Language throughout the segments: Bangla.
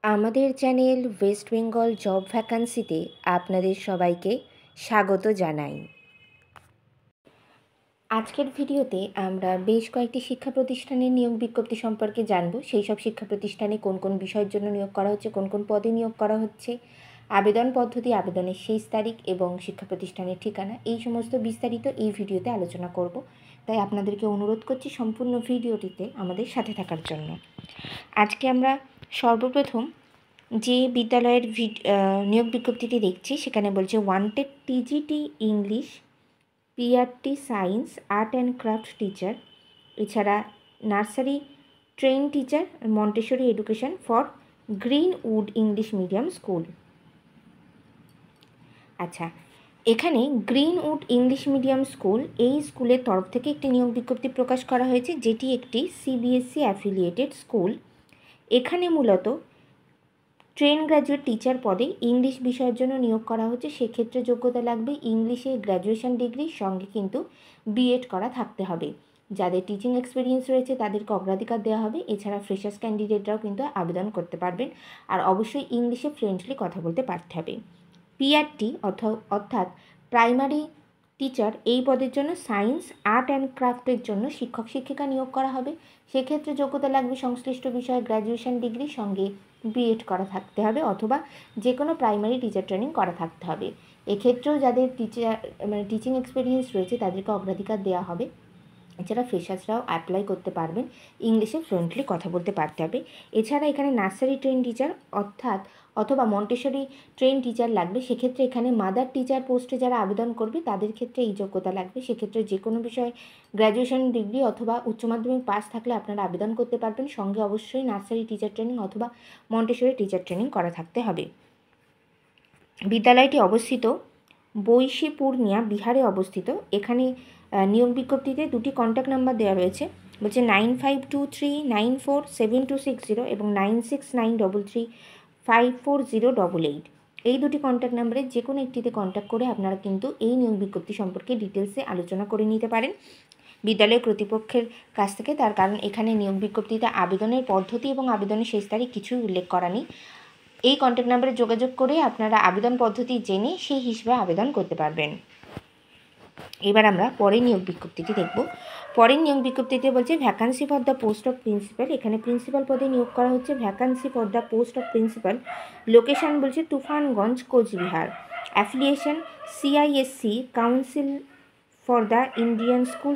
আমাদের চ্যানেল ওয়েস্ট বেঙ্গল জব ভ্যাকান্সিতে আপনাদের সবাইকে স্বাগত জানাই। আজকের ভিডিওতে আমরা বেশ কয়েকটি শিক্ষা প্রতিষ্ঠানের নিয়োগ বিজ্ঞপ্তি সম্পর্কে জানব। সেই সব শিক্ষা প্রতিষ্ঠানে কোন কোন বিষয়ের জন্য নিয়োগ করা হচ্ছে, কোন কোন পদে নিয়োগ করা হচ্ছে, আবেদন পদ্ধতি, আবেদনের শেষ তারিখ এবং শিক্ষা প্রতিষ্ঠানের ঠিকানা, এই সমস্ত বিস্তারিত এই ভিডিওতে আলোচনা করব। তাই আপনাদেরকে অনুরোধ করছি সম্পূর্ণ ভিডিওটিতে আমাদের সাথে থাকার জন্য। আজকে আমরা সর্বপ্রথম যে বিদ্যালয়ের নিয়োগ বিজ্ঞপ্তিটি দেখছি সেখানে বলছে wanted TGT English, PRT science, art and craft teacher, এছাড়া nursery train teacher, Montessori education for Greenwood English medium school. আচ্ছা, এখানে গ্রিনউড ইংলিশ মিডিয়াম স্কুল, এই স্কুলের তরফ থেকে একটি নিয়োগ বিজ্ঞপ্তি প্রকাশ করা হয়েছে, যেটি একটি সিবিএসসি অ্যাফিলিয়েটেড স্কুল। এখানে মূলত ট্রেন গ্র্যাজুয়েট টিচার পদে ইংলিশ বিষয়ের জন্য নিয়োগ করা হচ্ছে। সেক্ষেত্রে যোগ্যতা লাগবে ইংলিশে গ্র্যাজুয়েশন ডিগ্রির সঙ্গে কিন্তু বিএড করা থাকতে হবে। যাদের টিচিং এক্সপিরিয়েন্স রয়েছে তাদেরকে অগ্রাধিকার দেওয়া হবে। এছাড়া ফ্রেশার্স ক্যান্ডিডেটরাও কিন্তু আবেদন করতে পারবেন, আর অবশ্যই ইংলিশে ফ্লুয়েন্টলি কথা বলতে পারতে হবে। পিআরটি অর্থাৎ প্রাইমারি টিচার, এই পদের জন্য সায়েন্স, আর্ট অ্যান্ড ক্রাফটের জন্য শিক্ষক শিক্ষিকা নিয়োগ করা হবে। সেক্ষেত্রে যোগ্যতা লাগবে সংশ্লিষ্ট বিষয়ে গ্র্যাজুয়েশন ডিগ্রি সঙ্গে বিএড করা থাকতে হবে, অথবা যে কোনো প্রাইমারি টিচার ট্রেনিং করা থাকতে হবে। এক্ষেত্রেও যাদের টিচিং এক্সপিরিয়েন্স রয়েছে তাদেরকে অগ্রাধিকার দেওয়া হবে। এছাড়া ফ্রেশার্সরাও অ্যাপ্লাই করতে পারবেন, ইংলিশে ফ্লুয়েন্টলি কথা বলতে পারতে হবে। এছাড়া এখানে নার্সারি ট্রেন টিচার অথবা মন্টেসরি ট্রেন টিচার লাগবে। সেক্ষেত্রে এখানে মাদার টিচার পোস্টে যারা আবেদন করবে তাদের ক্ষেত্রে এই যোগ্যতা লাগবে। সেক্ষেত্রে যে কোনো বিষয়ে গ্র্যাজুয়েশন ডিগ্রি অথবা উচ্চ মাধ্যমিক পাস থাকলে আপনারা আবেদন করতে পারবেন। সঙ্গে অবশ্যই নার্সারি টিচার ট্রেনিং অথবা মন্টেসরি টিচার ট্রেনিং করা থাকতে হবে। বিদ্যালয়টি অবস্থিত বৈশী পূর্ণিয়া, বিহারে অবস্থিত। এখানে নিয়োগ বিজ্ঞপ্তিতে দুটি কন্ট্যাক্ট নাম্বার দেওয়া রয়েছে, বলছে 9523947260 এবং 9693335408। এই দুটি কন্ট্যাক্ট নাম্বারে যে কোনো একটিতে কন্ট্যাক্ট করে আপনারা কিন্তু এই নিয়োগ বিজ্ঞপ্তি সম্পর্কে ডিটেলসে আলোচনা করে নিতে পারেন বিদ্যালয় কর্তৃপক্ষের কাছ থেকে। তার কারণ এখানে নিয়োগ বিজ্ঞপ্তিতে আবেদনের পদ্ধতি এবং আবেদনের শেষ তারিখ কিছুই উল্লেখ করা নেই। এই কন্ট্যাক্ট নাম্বারে যোগাযোগ করে আপনারা আবেদন পদ্ধতি জেনে সেই হিসেবে আবেদন করতে পারবেন। এবার আমরা পরের নিয়োগ বিজ্ঞপ্তিটি দেখব। পরের নিয়োগ বিজ্ঞপ্তিতে বলছে vacancy for the post of principal. এখানে প্রিন্সিপাল পদে নিয়োগ করা হচ্ছে। Vacancy for the post of principal, location বলছে Tufanganj, Cooch Behar. Affiliation CISC, Council for the Indian School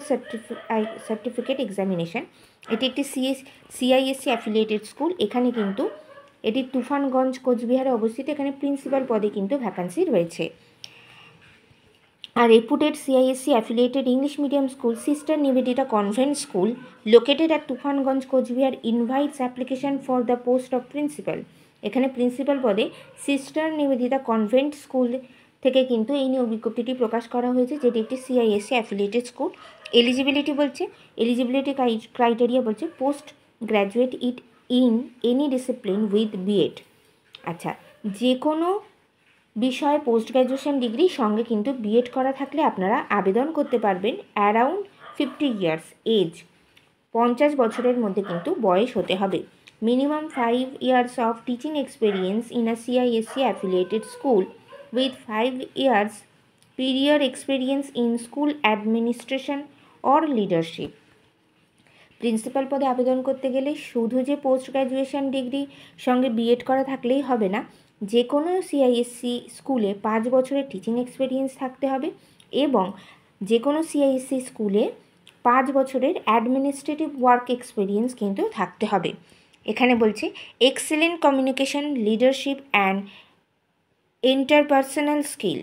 Certificate Examination. এটি একটি সিআইএসসি অ্যাফিলিয়েটেড স্কুল। এখানে কিন্তু এটি তুফানগঞ্জ, কোচবিহারে অবস্থিত। এখানে প্রিন্সিপাল পদে কিন্তু ভ্যাকান্সি রয়েছে। A reputed CISC affiliated English medium school, Sister Nivedita Convent School, located at Tufanganj, Coachbihar, invites application for the post of principal. এখানে প্রিন্সিপাল পদে সিস্টার নিবেদিতা কনভেন্ট স্কুল থেকে কিন্তু এই নিয়োগ বিজ্ঞপ্তিটি প্রকাশ করা হয়েছে, যেটি একটি CISC affiliated school. Eligibility criteria বলছে post graduate in any discipline with BEd. আচ্ছা, যে কোনো বিষয়ে পোস্ট গ্র্যাজুয়েশন ডিগ্রি সঙ্গে কিন্তু বিএড করা থাকলে আপনারা আবেদন করতে পারবেন। অ্যারাউন্ড 50 ইয়ার্স এজ, 50 বছরের মধ্যে কিন্তু বয়স হতে হবে। Minimum 5 years of teaching experience in a CISC affiliated school with 5 years period experience in school administration or leadership. Principal পদে আবেদন করতে গেলে শুধু যে পোস্ট গ্র্যাজুয়েশন ডিগ্রি সঙ্গে বিএড করা থাকলেই হবে না, যে কোনো সিআইএসসি স্কুলে 5 বছরের টিচিং এক্সপিরিয়েন্স থাকতে হবে এবং যে কোনো সিআইএসসি স্কুলে 5 বছরের অ্যাডমিনিস্ট্রেটিভ ওয়ার্ক এক্সপিরিয়েন্স কিন্তু থাকতে হবে। এখানে বলছে excellent communication, leadership and interpersonal skill,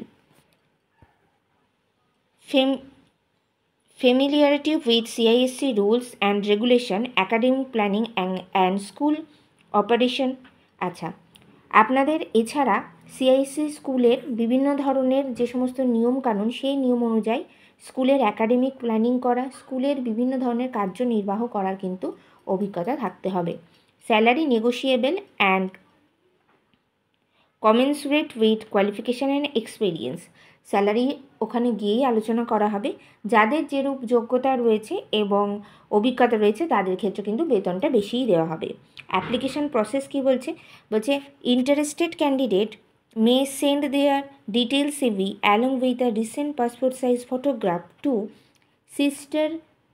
familiarity with CISC rules and regulation, academic planning and school operation। আচ্ছা, আপনাদের এছাড়া সিআইএসসি স্কুলের বিভিন্ন ধরনের যে সমস্ত নিয়মকানুন, সেই নিয়ম অনুযায়ী স্কুলের একাডেমিক প্ল্যানিং করা, স্কুলের বিভিন্ন ধরনের কার্যনির্বাহ করার কিন্তু অভিজ্ঞতা থাকতে হবে। Salary negotiable and commensurate with qualification and experience। Salary ওখানে গিয়েই আলোচনা করা হবে। যাদের যেরূপ যোগ্যতা রয়েছে এবং অভিজ্ঞতা রয়েছে তাদের ক্ষেত্রে কিন্তু বেতনটা বেশিই দেওয়া হবে। অ্যাপ্লিকেশন প্রসেস কি বলছে, interested candidate may send their detail CV along with a recent passport size photograph to sister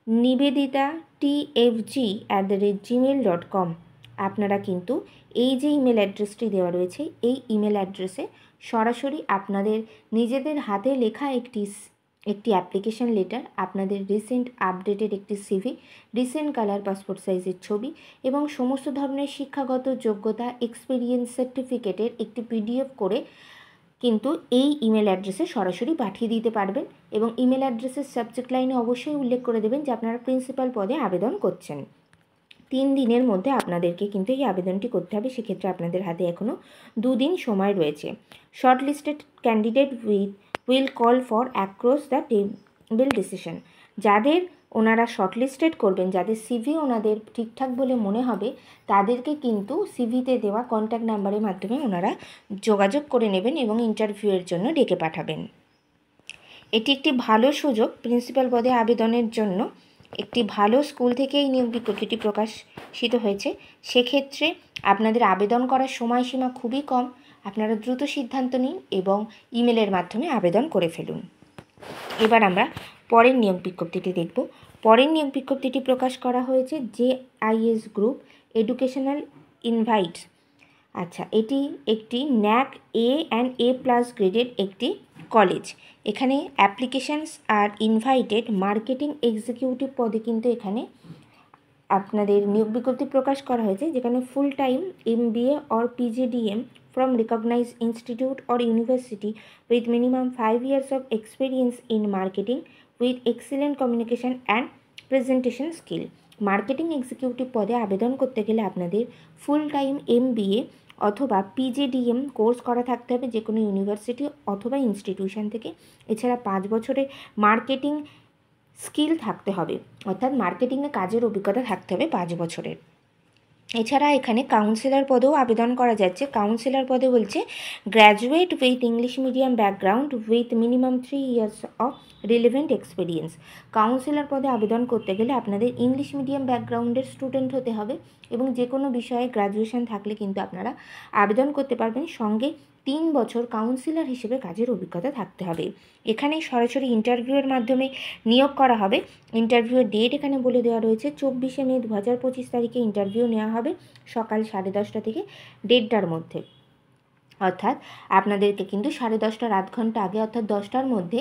Nivedita tfg@gmail.com। আপনারা কিন্তু এই যে ইমেল অ্যাড্রেসটি দেওয়া রয়েছে এই ইমেল অ্যাড্রেসে সরাসরি আপনাদের নিজেদের হাতে লেখা একটি অ্যাপ্লিকেশন লেটার, আপনাদের রিসেন্ট আপডেটেড একটি সিভি, রিসেন্ট কালার পাসপোর্ট সাইজের ছবি এবং সমস্ত ধরনের শিক্ষাগত যোগ্যতা এক্সপিরিয়েন্স সার্টিফিকেটের একটি পিডিএফ করে কিন্তু এই ইমেল অ্যাড্রেসে সরাসরি পাঠিয়ে দিতে পারবেন। এবং ইমেল অ্যাড্রেসের সাবজেক্ট লাইনে অবশ্যই উল্লেখ করে দেবেন যে আপনারা প্রিন্সিপাল পদে আবেদন করছেন। 3 দিনের মধ্যে আপনাদেরকে কিন্তু এই আবেদনটি করতে হবে, সেক্ষেত্রে আপনাদের হাতে এখনও 2 দিন সময় রয়েছে। Short listed candidate will call for across the table decision. যাদের ওনারা শর্টলিস্টেড করবেন, যাদের সিভি ওনাদের ঠিকঠাক বলে মনে হবে, তাদেরকে কিন্তু সিভিতে দেওয়া কন্ট্যাক্ট নাম্বারের মাধ্যমে ওনারা যোগাযোগ করে নেবেন এবং ইন্টারভিউয়ের জন্য ডেকে পাঠাবেন। এটি একটি ভালো সুযোগ প্রিন্সিপাল পদে আবেদনের জন্য। একটি ভালো স্কুল থেকে এই নিয়োগ বিজ্ঞপ্তিটি প্রকাশিত হয়েছে, সেক্ষেত্রে আপনাদের আবেদন করার সময়সীমা খুবই কম। আপনারা দ্রুত সিদ্ধান্ত নিন এবং ইমেলের মাধ্যমে আবেদন করে ফেলুন। এবার আমরা পরের নিয়োগ বিজ্ঞপ্তিটি দেখব। পরের নিয়োগ বিজ্ঞপ্তিটি প্রকাশ করা হয়েছে JIS গ্রুপ এডুকেশনাল ইনভাইটস। আচ্ছা, এটি একটি NAC A and A+ গ্রেডের একটি কলেজ। এখানে applications are invited marketing executive পদে কিন্তু এখানে আপনাদের নিয়োগ বিজ্ঞপ্তি প্রকাশ করা হয়েছে, যেখানে full time MBA or PGDM from recognized institute or university with minimum 5 years of experience in marketing with excellent communication and presentation skill। Marketing executive পদে আবেদন করতে গেলে আপনাদের ফুল টাইম MBA অথবা PGDM কোর্স করা থাকতে হবে যে কোনো ইউনিভার্সিটি অথবা ইনস্টিটিউশন থেকে। এছাড়া 5 বছরের মার্কেটিং স্কিল থাকতে হবে, অর্থাৎ মার্কেটিংয়ে কাজের অভিজ্ঞতা থাকতে হবে 5 বছরের। এছাড়া এখানে কাউন্সিলর পদেও আবেদন করা যাচ্ছে। কাউন্সিলর পদে বলছে graduate with English medium background with minimum 3 years of relevant experience. Councillor পদে আবেদন করতে গেলে আপনাদের ইংলিশ মিডিয়াম ব্যাকগ্রাউন্ডের স্টুডেন্ট হতে হবে এবং যে কোনো বিষয়ে গ্র্যাজুয়েশন থাকলে কিন্তু আপনারা আবেদন করতে পারবেন। সঙ্গে 3 বছর কাউন্সিলর হিসেবে কাজের অভিজ্ঞতা থাকতে হবে। এখানে সরাসরি ইন্টারভিউয়ের মাধ্যমে নিয়োগ করা হবে। ইন্টারভিউয়ের ডেট এখানে বলে দেওয়া রয়েছে 24শে মে 2025 তারিখে ইন্টারভিউ নেওয়া হবে সকাল 10:30 থেকে 1:30টার মধ্যে। অর্থাৎ আপনাদেরকে কিন্তু 10:30টার আধ ঘন্টা আগে অর্থাৎ 10টার মধ্যে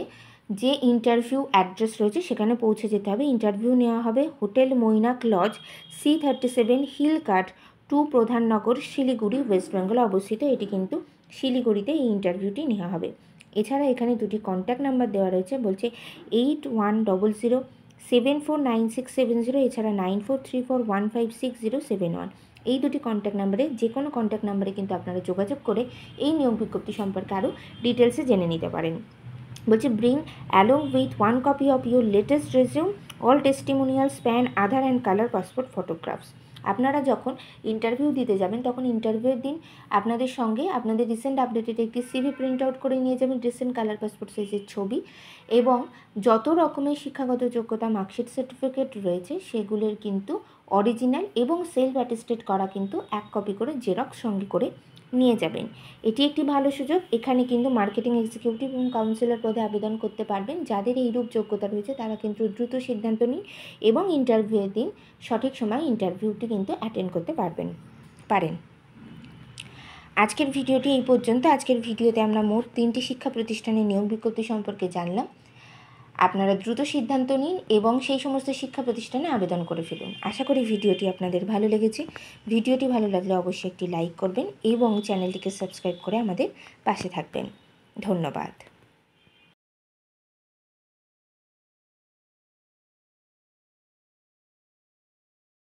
যে ইন্টারভিউ অ্যাড্রেস রয়েছে সেখানে পৌঁছে যেতে হবে। ইন্টারভিউ নেওয়া হবে hotel Mainak lodge C37 hill cart 2 Pradhannagar Siliguri west বেঙ্গলে অবস্থিত। এটি কিন্তু শিলিগুড়িতে এই ইন্টারভিউটি নেওয়া হবে। এছাড়া এখানে দুটি কন্ট্যাক্ট নাম্বার দেওয়া রয়েছে, বলছে 8100749670, এছাড়া 9434156071। এই দুটি কন্ট্যাক্ট নাম্বারে যে কোনো কন্ট্যাক্ট নাম্বারে কিন্তু আপনারা যোগাযোগ করে এই নিয়োগ বিজ্ঞপ্তি সম্পর্কে আরও ডিটেলসে জেনে নিতে পারেন। বলছে bring along with 1 copy of your latest resume all testimonials pan Aadhaar and colour passport photographs. আপনারা যখন ইন্টারভিউ দিতে যাবেন তখন ইন্টারভিউয়ের দিন আপনাদের সঙ্গে আপনাদের রিসেন্ট আপডেটেড একটি সিভি প্রিন্ট আউট করে নিয়ে যাবেন, রিসেন্ট কালার পাসপোর্ট সাইজের ছবি এবং যত রকমের শিক্ষাগত যোগ্যতা মার্কশিট সার্টিফিকেট রয়েছে সেগুলোর কিন্তু অরিজিনাল এবং সেলফ অ্যাটেস্টেড করা কিন্তু 1 কপি করে জেরক্স সঙ্গে করে নিয়ে যাবেন। এটি একটি ভালো সুযোগ। এখানে কিন্তু মার্কেটিং এক্সিকিউটিভ এবং কাউন্সিলর পদে আবেদন করতে পারবেন। যাদের এইরূপ যোগ্যতা রয়েছে তারা কিন্তু দ্রুত সিদ্ধান্ত নিন এবং ইন্টারভিউয়ের দিন সঠিক সময় ইন্টারভিউটি কিন্তু অ্যাটেন্ড করতে পারেন। আজকের ভিডিওটি এই পর্যন্ত। আজকের ভিডিওতে আমরা মোট 3টি শিক্ষা প্রতিষ্ঠানের নিয়োগ বিজ্ঞপ্তি সম্পর্কে জানলাম। আপনারা দ্রুত সিদ্ধান্ত নিন এবং সেই সমস্ত শিক্ষা প্রতিষ্ঠানে আবেদন করে ফেলুন। আশা করি ভিডিওটি আপনাদের ভালো লেগেছে। ভিডিওটি ভালো লাগলে অবশ্যই একটি লাইক করবেন এবং চ্যানেলটিকে সাবস্ক্রাইব করে আমাদের পাশে থাকবেন। ধন্যবাদ।